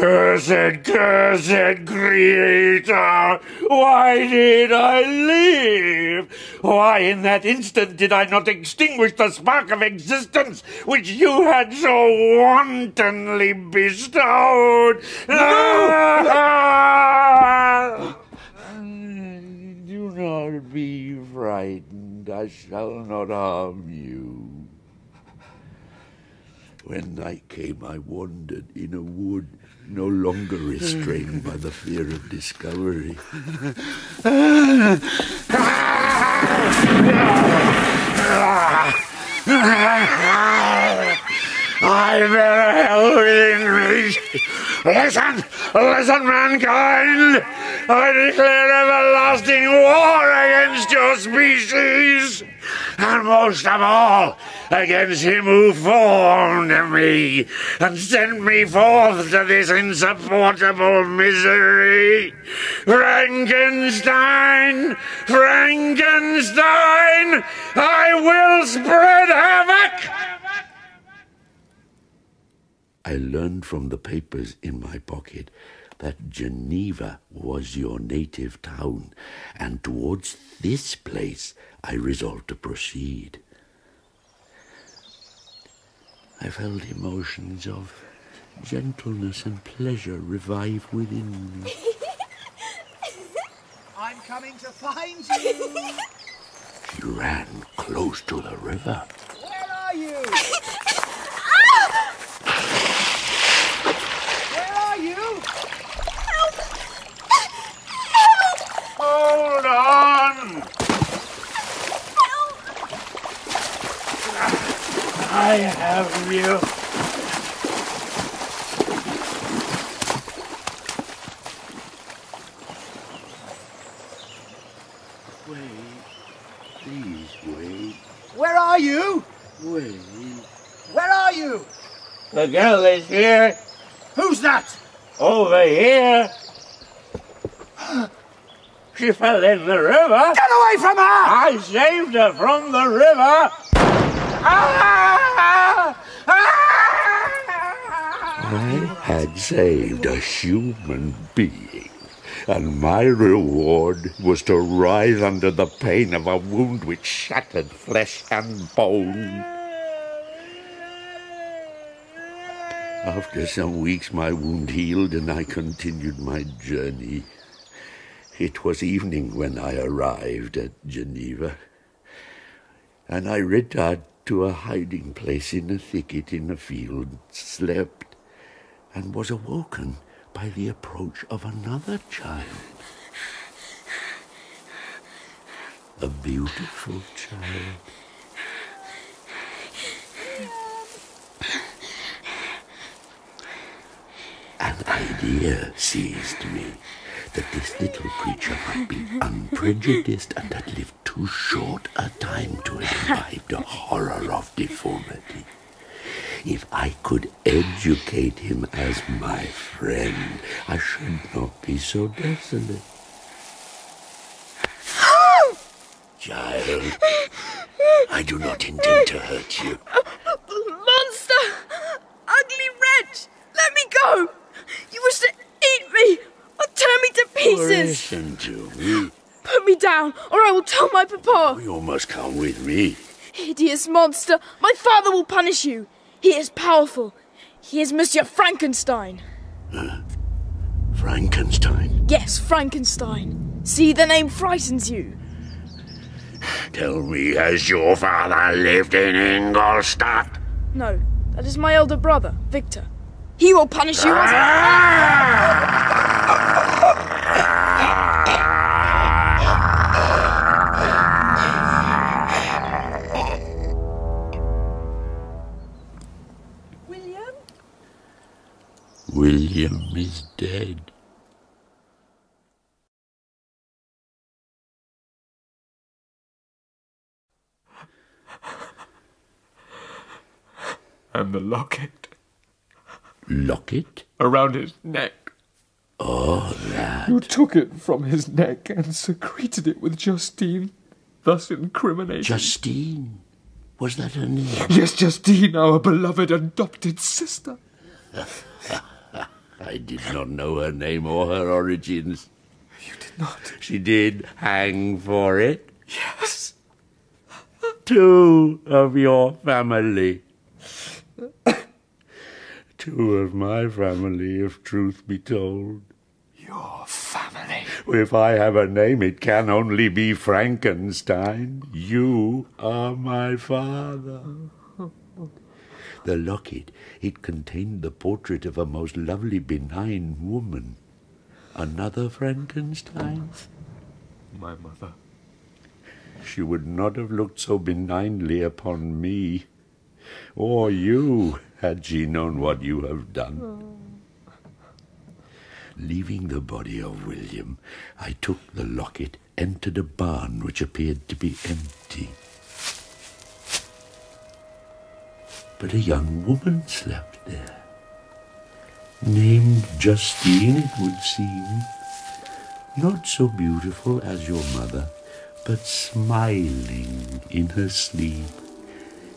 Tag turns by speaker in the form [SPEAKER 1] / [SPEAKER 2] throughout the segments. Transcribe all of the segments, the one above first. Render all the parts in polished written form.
[SPEAKER 1] Cursed, cursed creator! Why did I live? Why in that instant did I not extinguish the spark of existence which you had so wantonly bestowed? No! Do not be frightened. I shall not harm you. When night came, I wandered in a wood, no longer restrained by the fear of discovery. I bear hell within me. Listen, listen, mankind! I declare everlasting war against your species, and most of all, against him who formed me and sent me forth to this insupportable misery. Frankenstein! Frankenstein! I will spread havoc! I learned from the papers in my pocket that Geneva was your native town, and towards this place I resolved to proceed. I felt emotions of gentleness and pleasure revive within me.
[SPEAKER 2] I'm coming to find you!
[SPEAKER 1] She ran close to the river.
[SPEAKER 2] Where are you? Where are you?
[SPEAKER 3] Help! Help!
[SPEAKER 1] Hold on!
[SPEAKER 3] Help!
[SPEAKER 1] I have you. Wait. Please wait.
[SPEAKER 2] Where are you?
[SPEAKER 1] Wait.
[SPEAKER 2] Where are you?
[SPEAKER 1] The girl is here.
[SPEAKER 2] Who's that?
[SPEAKER 1] Over here. She fell in the river.
[SPEAKER 2] Get away from her!
[SPEAKER 1] I saved her from the river. I had saved a human being, and my reward was to writhe under the pain of a wound which shattered flesh and bone. After some weeks my wound healed and I continued my journey. It was evening when I arrived at Geneva, and I retired to a hiding place in a thicket in a field, slept, and was awoken by the approach of another child. A beautiful child. An idea seized me that this little creature might be unprejudiced and had lived too short a time to have imbibed the horror of deformity. If I could educate him as my friend, I should not be so desolate. Child, I do not intend to hurt you.
[SPEAKER 3] Monster! Ugly wretch! Let me go! You wish to eat me or tear me to pieces!
[SPEAKER 1] Listen to me.
[SPEAKER 3] Put me down, or I will tell my papa.
[SPEAKER 1] You must come with me.
[SPEAKER 3] Hideous monster! My father will punish you. He is powerful. He is Monsieur Frankenstein.
[SPEAKER 1] Frankenstein?
[SPEAKER 3] Yes, Frankenstein. See, the name frightens you.
[SPEAKER 1] Tell me, has your father lived in Ingolstadt?
[SPEAKER 3] No, that is my elder brother, Victor. He will punish you as... William?
[SPEAKER 1] William is dead.
[SPEAKER 4] And the locket.
[SPEAKER 1] Locket?
[SPEAKER 4] Around his neck.
[SPEAKER 1] Oh, that.
[SPEAKER 4] You took it from his neck and secreted it with Justine, thus incriminating...
[SPEAKER 1] Justine? Was that her name?
[SPEAKER 4] Yes, Justine, our beloved adopted sister.
[SPEAKER 1] I did not know her name or her origins.
[SPEAKER 4] You did not?
[SPEAKER 1] She did hang for it.
[SPEAKER 4] Yes.
[SPEAKER 1] 2 of your family. 2 of my family, if truth be told.
[SPEAKER 4] Your family?
[SPEAKER 1] If I have a name, it can only be Frankenstein. You are my father. The locket, it contained the portrait of a most lovely, benign woman. Another Frankenstein?
[SPEAKER 4] My mother.
[SPEAKER 1] She would not have looked so benignly upon me, or you, had she known what you have done. Leaving the body of William, I took the locket, entered a barn which appeared to be empty. But a young woman slept there, named Justine, it would seem, not so beautiful as your mother, but smiling in her sleep.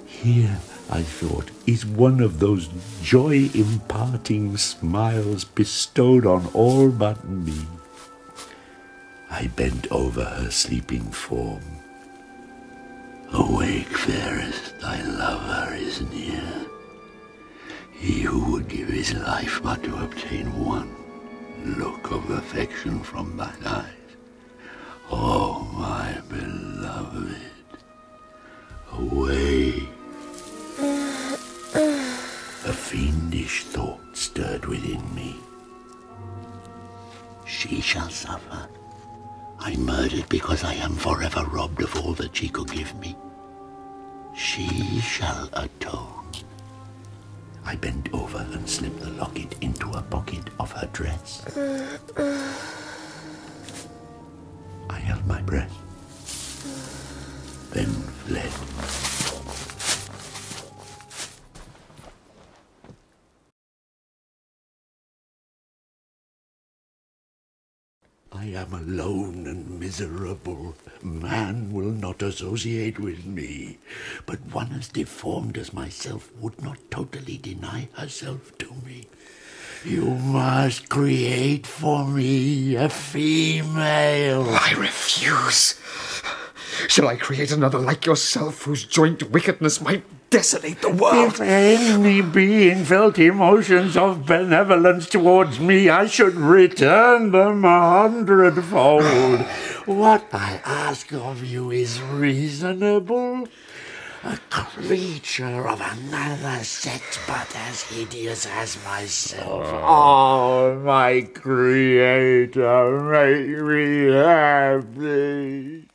[SPEAKER 1] Here, I thought, is one of those joy-imparting smiles bestowed on all but me. I bent over her sleeping form. Awake, fairest, thy lover is near. He who would give his life but to obtain one look of affection from thine eyes. Oh, my beloved, awake. A fiendish thought stirred within me. She shall suffer. I murdered because I am forever robbed of all that she could give me. She shall atone. I bent over and slipped the locket into a pocket of her dress. I held my breath, then fled. I am alone and miserable. Man will not associate with me, but one as deformed as myself would not totally deny herself to me. You must create for me a female.
[SPEAKER 4] I refuse. Shall I create another like yourself, whose joint wickedness might desolate the world?
[SPEAKER 1] If any being felt emotions of benevolence towards me, I should return them 100-fold. What I ask of you is reasonable. A creature of another sex, but as hideous as myself. Oh, my Creator, make me happy.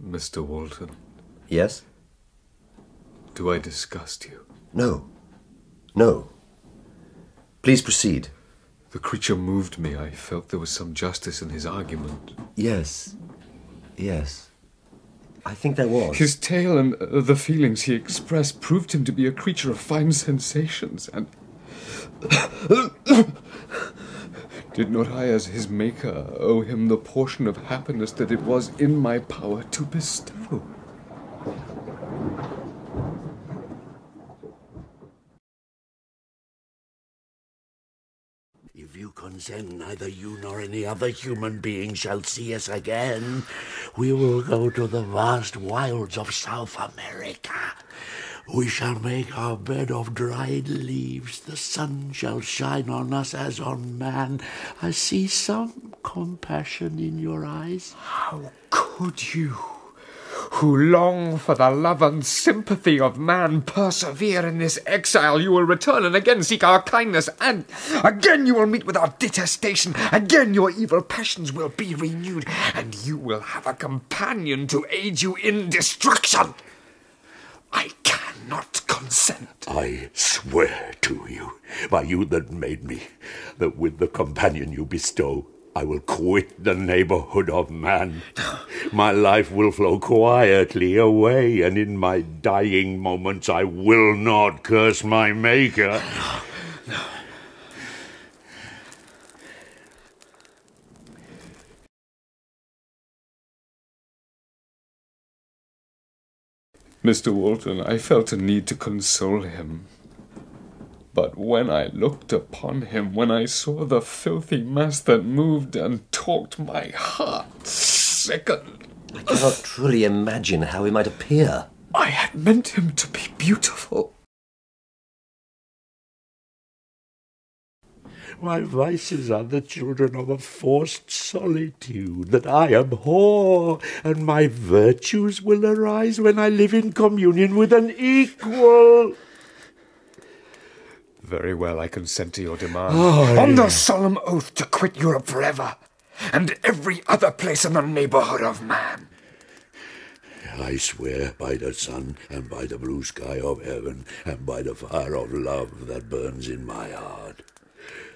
[SPEAKER 4] Mr. Walton.
[SPEAKER 5] Yes?
[SPEAKER 4] Do I disgust you?
[SPEAKER 5] No. No. Please proceed.
[SPEAKER 4] The creature moved me. I felt there was some justice in his argument.
[SPEAKER 5] Yes. Yes. I think there was.
[SPEAKER 4] His tale and the feelings he expressed proved him to be a creature of fine sensations, and did not I, as his maker, owe him the portion of happiness that it was in my power to bestow?
[SPEAKER 1] If you consent, neither you nor any other human being shall see us again. We will go to the vast wilds of South America. We shall make our bed of dried leaves. The sun shall shine on us as on man. I see some compassion in your eyes.
[SPEAKER 4] How could you, who long for the love and sympathy of man, persevere in this exile? You will return and again seek our kindness, and again you will meet with our detestation. Again your evil passions will be renewed, and you will have a companion to aid you in destruction. I cannot consent.
[SPEAKER 1] I swear to you, by you that made me, that with the companion you bestow, I will quit the neighborhood of man. My life will flow quietly away, and in my dying moments I will not curse my Maker.
[SPEAKER 4] No. Mr. Walton, I felt a need to console him. But when I looked upon him, when I saw the filthy mass that moved and talked, my heart sickened.
[SPEAKER 5] I cannot truly imagine how he might appear.
[SPEAKER 4] I had meant him to be beautiful.
[SPEAKER 1] My vices are the children of a forced solitude that I abhor, and my virtues will arise when I live in communion with an equal.
[SPEAKER 4] Very well, I consent to your demand. On the solemn oath to quit Europe forever, and every other place in the neighbourhood of man.
[SPEAKER 1] I swear by the sun and by the blue sky of heaven and by the fire of love that burns in my heart,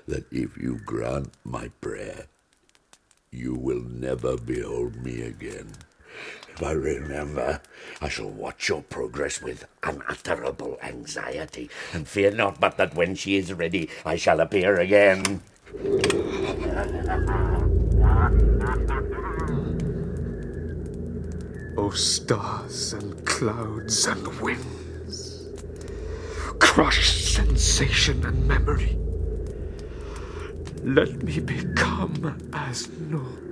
[SPEAKER 1] that if you grant my prayer, you will never behold me again. But remember, I shall watch your progress with unutterable anxiety, and fear not but that when she is ready, I shall appear again.
[SPEAKER 4] O stars and clouds and winds, crush sensation and memory. Let me become as naught.